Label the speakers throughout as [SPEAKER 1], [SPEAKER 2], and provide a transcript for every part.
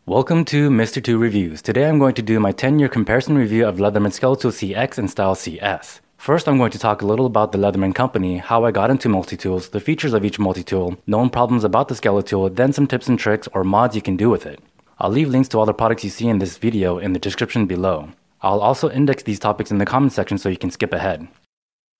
[SPEAKER 1] Welcome to Mr. 2 Reviews. Today I'm going to do my 10-year comparison review of Leatherman Skeletool CX and Style CS. First, I'm going to talk a little about the Leatherman company, how I got into multi-tools, the features of each multi-tool, known problems about the Skeletool, then some tips and tricks or mods you can do with it. I'll leave links to all the products you see in this video in the description below. I'll also index these topics in the comment section so you can skip ahead.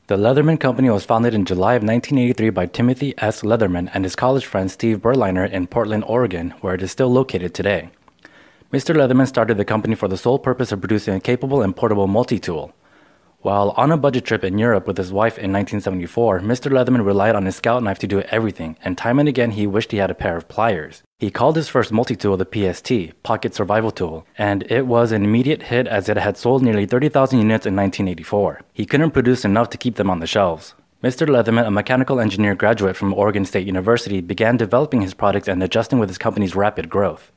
[SPEAKER 1] The Leatherman Company was founded in July of 1983 by Timothy S. Leatherman and his college friend Steve Berliner in Portland, Oregon, where it is still located today. Mr. Leatherman started the company for the sole purpose of producing a capable and portable multi-tool. While on a budget trip in Europe with his wife in 1974, Mr. Leatherman relied on his scout knife to do everything, and time and again he wished he had a pair of pliers. He called his first multi-tool the PST, Pocket Survival Tool, and it was an immediate hit as it had sold nearly 30,000 units in 1984. He couldn't produce enough to keep them on the shelves. Mr. Leatherman, a mechanical engineer graduate from Oregon State University, began developing his products and adjusting with his company's rapid growth.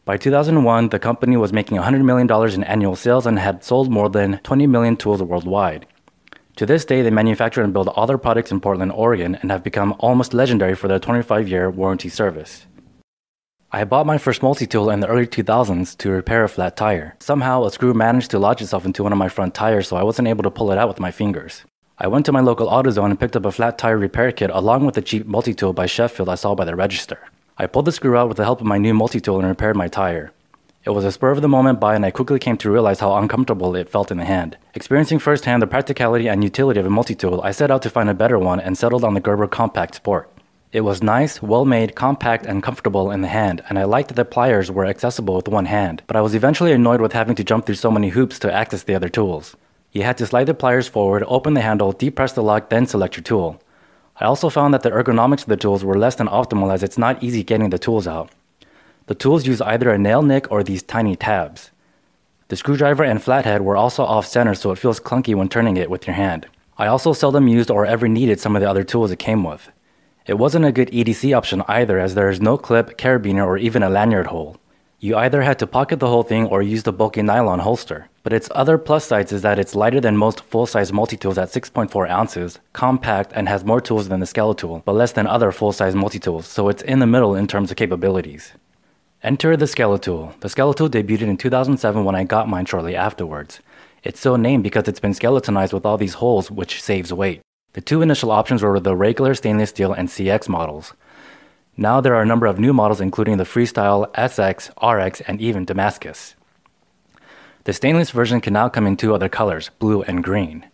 [SPEAKER 1] By 2001, the company was making $100 million in annual sales and had sold more than 20 million tools worldwide. To this day, they manufacture and build all their products in Portland, Oregon, and have become almost legendary for their 25-year warranty service. I bought my first multi-tool in the early 2000s to repair a flat tire. Somehow, a screw managed to lodge itself into one of my front tires, so I wasn't able to pull it out with my fingers. I went to my local AutoZone and picked up a flat tire repair kit along with a cheap multi-tool by Sheffield I saw by the register. I pulled the screw out with the help of my new multi-tool and repaired my tire. It was a spur-of-the-moment buy and I quickly came to realize how uncomfortable it felt in the hand. Experiencing firsthand the practicality and utility of a multi-tool, I set out to find a better one and settled on the Gerber Compact Sport. It was nice, well-made, compact, and comfortable in the hand, and I liked that the pliers were accessible with one hand, but I was eventually annoyed with having to jump through so many hoops to access the other tools. You had to slide the pliers forward, open the handle, depress the lock, then select your tool. I also found that the ergonomics of the tools were less than optimal as it's not easy getting the tools out. The tools use either a nail nick or these tiny tabs. The screwdriver and flathead were also off-center so it feels clunky when turning it with your hand. I also seldom used or ever needed some of the other tools it came with. It wasn't a good EDC option either as there is no clip, carabiner, or even a lanyard hole. You either had to pocket the whole thing or use the bulky nylon holster. But its other plus sides is that it's lighter than most full-size multi-tools at 6.4 ounces, compact, and has more tools than the Skeletool, but less than other full-size multi-tools, so it's in the middle in terms of capabilities. Enter the Skeletool. The Skeletool debuted in 2007 when I got mine shortly afterwards. It's so named because it's been skeletonized with all these holes, which saves weight. The two initial options were the regular stainless steel and CX models. Now there are a number of new models including the Freestyle, SX, RX, and even Damascus. The stainless version can now come in two other colors, blue and green.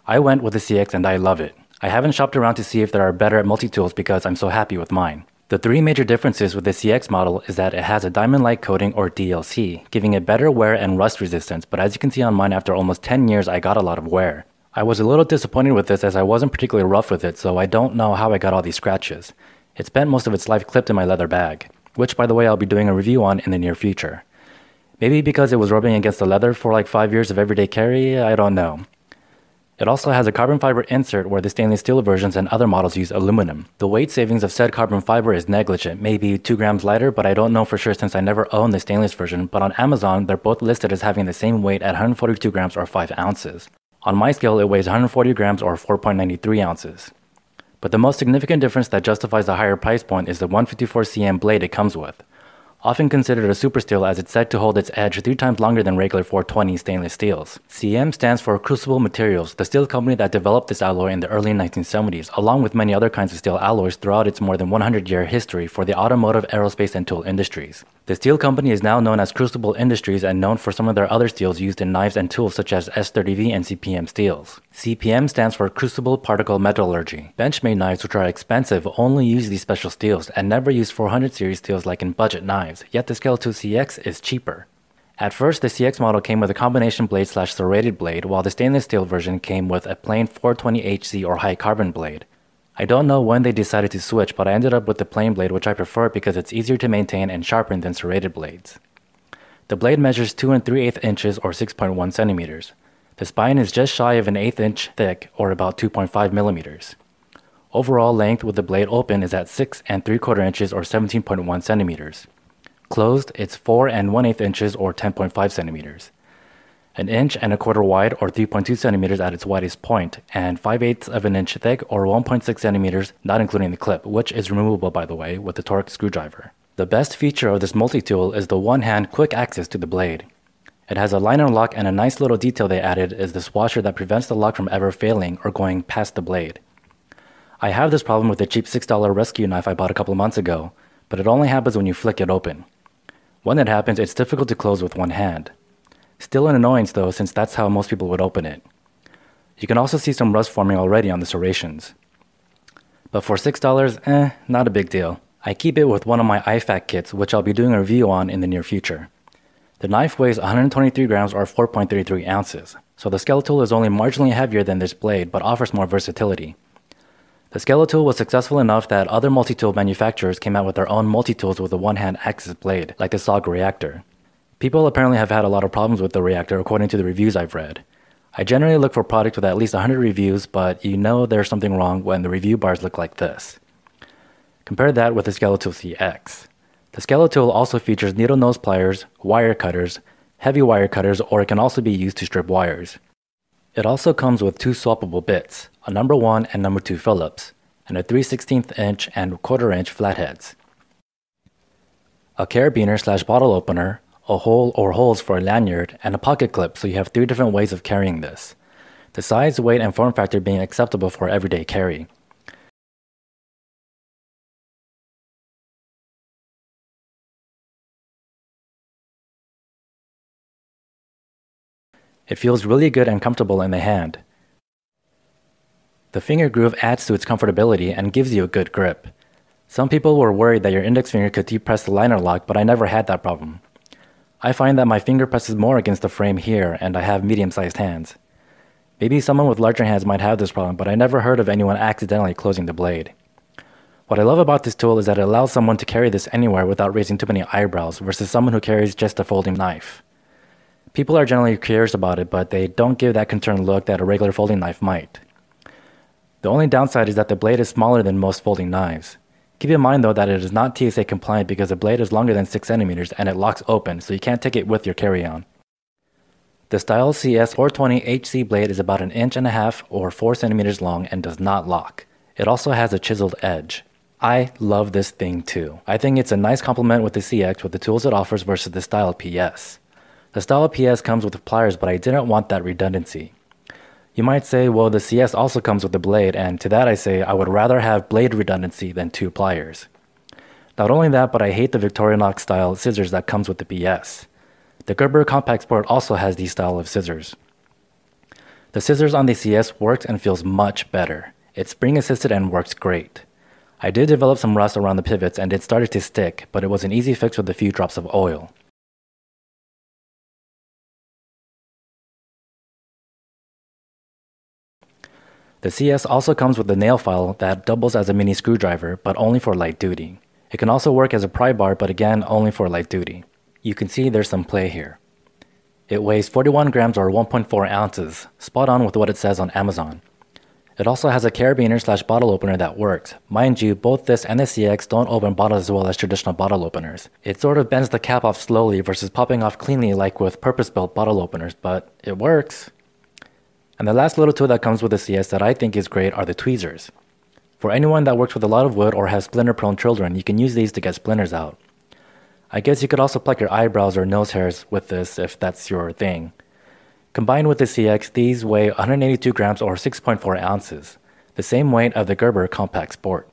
[SPEAKER 1] I went with the CX and I love it. I haven't shopped around to see if there are better multi-tools because I'm so happy with mine. The three major differences with the CX model is that it has a diamond-like coating or DLC, giving it better wear and rust resistance, but as you can see on mine, after almost 10 years I got a lot of wear. I was a little disappointed with this as I wasn't particularly rough with it, so I don't know how I got all these scratches. It spent most of its life clipped in my leather bag, which by the way I'll be doing a review on in the near future. Maybe because it was rubbing against the leather for like 5 years of everyday carry, I don't know. It also has a carbon fiber insert where the stainless steel versions and other models use aluminum. The weight savings of said carbon fiber is negligent, maybe 2 grams lighter, but I don't know for sure since I never owned the stainless version, but on Amazon they're both listed as having the same weight at 142 grams or 5 ounces. On my scale it weighs 140 grams or 4.93 ounces. But the most significant difference that justifies the higher price point is the 154 cm blade it comes with. Often considered a super steel as it's said to hold its edge 3 times longer than regular 420 stainless steels. CM stands for Crucible Materials, the steel company that developed this alloy in the early 1970s, along with many other kinds of steel alloys throughout its more than 100-year history for the automotive, aerospace, and tool industries. The steel company is now known as Crucible Industries and known for some of their other steels used in knives and tools such as S30V and CPM steels. CPM stands for Crucible Particle Metallurgy. Benchmade knives, which are expensive, only use these special steels and never use 400 series steels like in budget knives, yet the Skeletool CX is cheaper. At first, the CX model came with a combination blade / serrated blade, while the stainless steel version came with a plain 420HC or high carbon blade. I don't know when they decided to switch, but I ended up with the plain blade, which I prefer because it's easier to maintain and sharpen than serrated blades. The blade measures 2 3/8 inches or 6.1 centimeters. The spine is just shy of an 1/8 inch thick or about 2.5 millimeters. Overall length with the blade open is at 6 3/4 inches or 17.1 centimeters. Closed, it's 4 1/8 inches or 10.5 centimeters. 1 1/4 wide or 3.2 centimeters at its widest point, and 5/8 of an inch thick or 1.6 centimeters, not including the clip, which is removable by the way with the Torx screwdriver. The best feature of this multi-tool is the one-hand quick access to the blade. It has a liner lock, and a nice little detail they added is this washer that prevents the lock from ever failing or going past the blade. I have this problem with the cheap $6 rescue knife I bought a couple months ago, but it only happens when you flick it open. When it happens, it's difficult to close with one hand. Still an annoyance though, since that's how most people would open it. You can also see some rust forming already on the serrations. But for $6, not a big deal. I keep it with one of my IFAC kits, which I'll be doing a review on in the near future. The knife weighs 123 grams or 4.33 ounces, so the Skeletool is only marginally heavier than this blade but offers more versatility. The Skeletool was successful enough that other multi-tool manufacturers came out with their own multi-tools with a one-hand axis blade, like the SOG Reactor. People apparently have had a lot of problems with the Reactor according to the reviews I've read. I generally look for products with at least 100 reviews, but you know there's something wrong when the review bars look like this. Compare that with the Skeletool CX. The Skeletool also features needle nose pliers, wire cutters, heavy wire cutters, or it can also be used to strip wires. It also comes with two swappable bits, a number 1 and number 2 Phillips, and a 3/16 inch and 1/4 inch flatheads. A carabiner / bottle opener, a hole or holes for a lanyard, and a pocket clip, so you have 3 different ways of carrying this. The size, weight, and form factor being acceptable for everyday carry. It feels really good and comfortable in the hand. The finger groove adds to its comfortability and gives you a good grip. Some people were worried that your index finger could depress the liner lock, but I never had that problem. I find that my finger presses more against the frame here, and I have medium-sized hands. Maybe someone with larger hands might have this problem, but I never heard of anyone accidentally closing the blade. What I love about this tool is that it allows someone to carry this anywhere without raising too many eyebrows versus someone who carries just a folding knife. People are generally curious about it, but they don't give that concerned look that a regular folding knife might. The only downside is that the blade is smaller than most folding knives. Keep in mind though that it is not TSA compliant because the blade is longer than 6 cm and it locks open, so you can't take it with your carry-on. The Style CS 420 HC blade is about 1.5 inches or 4 cm long and does not lock. It also has a chiseled edge. I love this thing too. I think it's a nice complement with the CX with the tools it offers versus the Style PS. The Style PS comes with pliers, but I didn't want that redundancy. You might say, well, the CS also comes with a blade, and to that I say I would rather have blade redundancy than 2 pliers. Not only that, but I hate the Victorinox style scissors that comes with the PS. The Gerber Compact Sport also has these style of scissors. The scissors on the CS works and feels much better. It's spring assisted and works great. I did develop some rust around the pivots and it started to stick, but it was an easy fix with a few drops of oil. The CS also comes with a nail file that doubles as a mini screwdriver, but only for light duty. It can also work as a pry bar, but again, only for light duty. You can see there's some play here. It weighs 41 grams or 1.4 ounces, spot on with what it says on Amazon. It also has a carabiner / bottle opener that works. Mind you, both this and the CX don't open bottles as well as traditional bottle openers. It sort of bends the cap off slowly versus popping off cleanly like with purpose-built bottle openers, but it works. And the last little tool that comes with the CS that I think is great are the tweezers. For anyone that works with a lot of wood or has splinter-prone children, you can use these to get splinters out. I guess you could also pluck your eyebrows or nose hairs with this if that's your thing. Combined with the CX, these weigh 182 grams or 6.4 ounces, the same weight of the Gerber Compact Sport.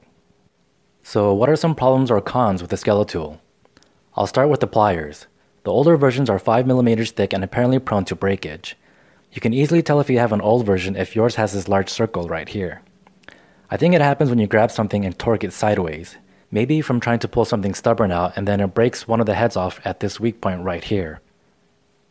[SPEAKER 1] So what are some problems or cons with the Skeletool? I'll start with the pliers. The older versions are 5mm thick and apparently prone to breakage. You can easily tell if you have an old version if yours has this large circle right here. I think it happens when you grab something and torque it sideways, maybe from trying to pull something stubborn out and then it breaks one of the heads off at this weak point right here.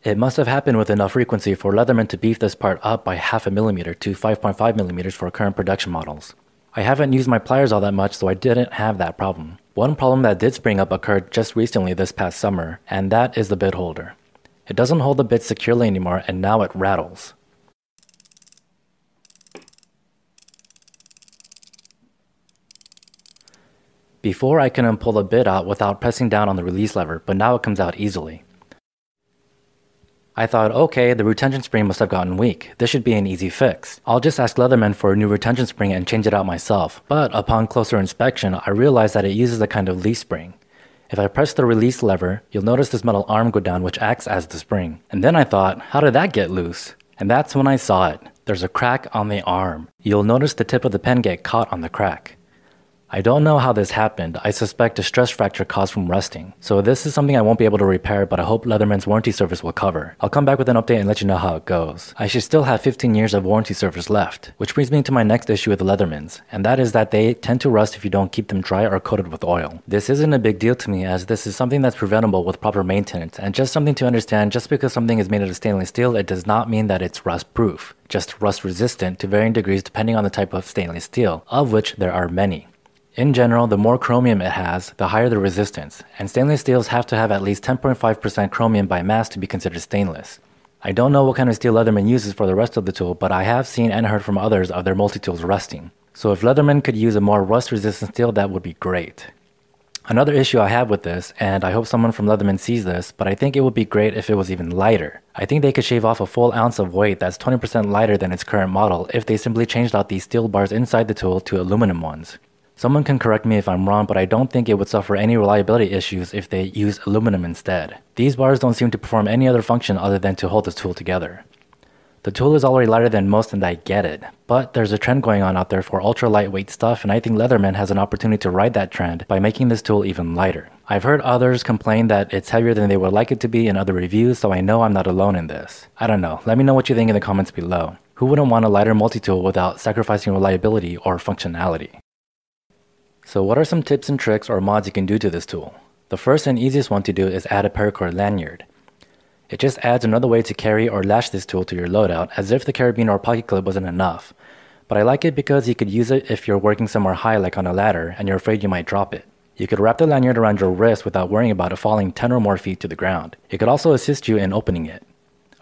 [SPEAKER 1] It must have happened with enough frequency for Leatherman to beef this part up by 0.5 mm to 5.5 mm for current production models. I haven't used my pliers all that much, so I didn't have that problem. One problem that did spring up occurred just recently this past summer, and that is the bit holder. It doesn't hold the bit securely anymore and now it rattles. Before I couldn't pull the bit out without pressing down on the release lever, but now it comes out easily. I thought, okay, the retention spring must have gotten weak. This should be an easy fix. I'll just ask Leatherman for a new retention spring and change it out myself. But upon closer inspection, I realized that it uses a kind of leaf spring. If I press the release lever, you'll notice this metal arm go down which acts as the spring. And then I thought, how did that get loose? And that's when I saw it. There's a crack on the arm. You'll notice the tip of the pen get caught on the crack. I don't know how this happened. I suspect a stress fracture caused from rusting. So this is something I won't be able to repair, but I hope Leatherman's warranty service will cover. I'll come back with an update and let you know how it goes. I should still have 15 years of warranty service left, which brings me to my next issue with the Leathermans, and that is that they tend to rust if you don't keep them dry or coated with oil. This isn't a big deal to me, as this is something that's preventable with proper maintenance, and just something to understand, just because something is made out of stainless steel, it does not mean that it's rust proof, just rust resistant to varying degrees depending on the type of stainless steel, of which there are many. In general, the more chromium it has, the higher the resistance, and stainless steels have to have at least 10.5% chromium by mass to be considered stainless. I don't know what kind of steel Leatherman uses for the rest of the tool, but I have seen and heard from others of their multi-tools rusting. So if Leatherman could use a more rust-resistant steel, that would be great. Another issue I have with this, and I hope someone from Leatherman sees this, but I think it would be great if it was even lighter. I think they could shave off a full ounce of weight that's 20% lighter than its current model if they simply changed out these steel bars inside the tool to aluminum ones. Someone can correct me if I'm wrong, but I don't think it would suffer any reliability issues if they use aluminum instead. These bars don't seem to perform any other function other than to hold the tool together. The tool is already lighter than most and I get it, but there's a trend going on out there for ultra lightweight stuff, and I think Leatherman has an opportunity to ride that trend by making this tool even lighter. I've heard others complain that it's heavier than they would like it to be in other reviews, so I know I'm not alone in this. I don't know, let me know what you think in the comments below. Who wouldn't want a lighter multi-tool without sacrificing reliability or functionality? So what are some tips and tricks or mods you can do to this tool? The first and easiest one to do is add a paracord lanyard. It just adds another way to carry or lash this tool to your loadout, as if the carabiner or pocket clip wasn't enough. But I like it because you could use it if you're working somewhere high like on a ladder and you're afraid you might drop it. You could wrap the lanyard around your wrist without worrying about it falling 10 or more feet to the ground. It could also assist you in opening it.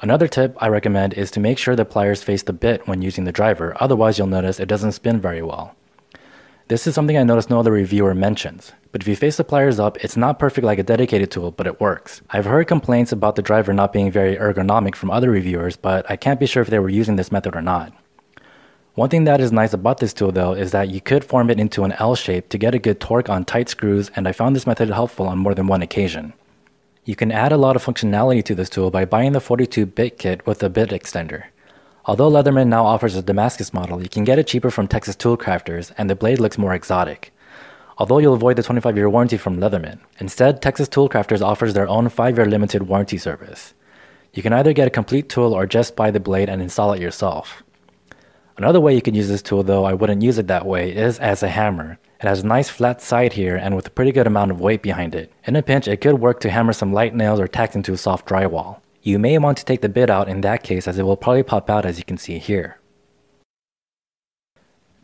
[SPEAKER 1] Another tip I recommend is to make sure the pliers face the bit when using the driver, otherwise you'll notice it doesn't spin very well. This is something I noticed no other reviewer mentions, but if you face the pliers up, it's not perfect like a dedicated tool, but it works. I've heard complaints about the driver not being very ergonomic from other reviewers, but I can't be sure if they were using this method or not. One thing that is nice about this tool though is that you could form it into an L shape to get a good torque on tight screws, and I found this method helpful on more than one occasion. You can add a lot of functionality to this tool by buying the 42-bit kit with a bit extender. Although Leatherman now offers a Damascus model, you can get it cheaper from Texas Tool Crafters, and the blade looks more exotic. Although you'll avoid the 25-year warranty from Leatherman. Instead, Texas Tool Crafters offers their own 5-year limited warranty service. You can either get a complete tool or just buy the blade and install it yourself. Another way you can use this tool, though I wouldn't use it that way, is as a hammer. It has a nice flat side here and with a pretty good amount of weight behind it. In a pinch, it could work to hammer some light nails or tacks into a soft drywall. You may want to take the bit out in that case, as it will probably pop out as you can see here.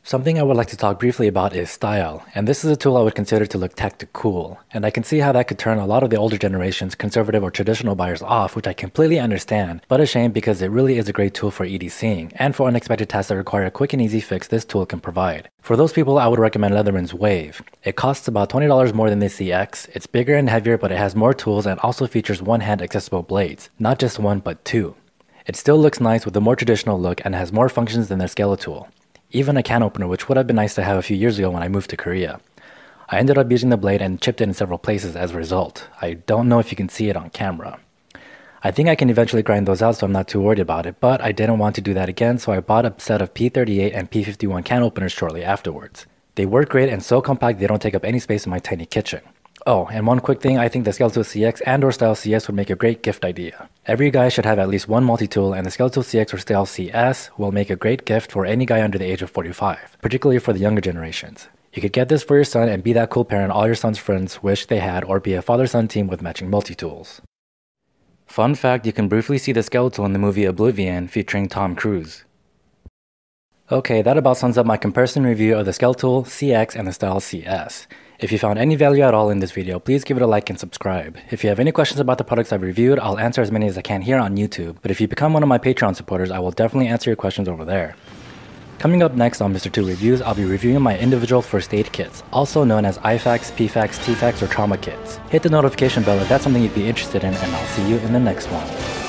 [SPEAKER 1] Something I would like to talk briefly about is style, and this is a tool I would consider to look tactical, and I can see how that could turn a lot of the older generation's conservative or traditional buyers off, which I completely understand, but a shame because it really is a great tool for EDCing, and for unexpected tasks that require a quick and easy fix this tool can provide. For those people, I would recommend Leatherman's Wave. It costs about $20 more than the CX, it's bigger and heavier, but it has more tools and also features one-hand accessible blades, not just one but two. It still looks nice with a more traditional look and has more functions than their Skeletool. Even a can opener, which would have been nice to have a few years ago when I moved to Korea. I ended up using the blade and chipped it in several places as a result. I don't know if you can see it on camera. I think I can eventually grind those out, so I'm not too worried about it, but I didn't want to do that again, so I bought a set of P38 and P51 can openers shortly afterwards. They work great and so compact they don't take up any space in my tiny kitchen. Oh, and one quick thing, I think the Skeletool CX and or Style CS would make a great gift idea. Every guy should have at least one multi-tool, and the Skeletool CX or Style CS will make a great gift for any guy under the age of 45, particularly for the younger generations. You could get this for your son and be that cool parent all your son's friends wish they had, or be a father-son team with matching multi-tools. Fun fact, you can briefly see the Skeletool in the movie Oblivion featuring Tom Cruise. Okay, that about sums up my comparison review of the Skeletool CX and the Style CS. If you found any value at all in this video, please give it a like and subscribe. If you have any questions about the products I've reviewed, I'll answer as many as I can here on YouTube, but if you become one of my Patreon supporters, I will definitely answer your questions over there. Coming up next on Mr. 2 Reviews, I'll be reviewing my individual first aid kits, also known as IFAKs, PFAKs, TFAKs, or trauma kits. Hit the notification bell if that's something you'd be interested in, and I'll see you in the next one.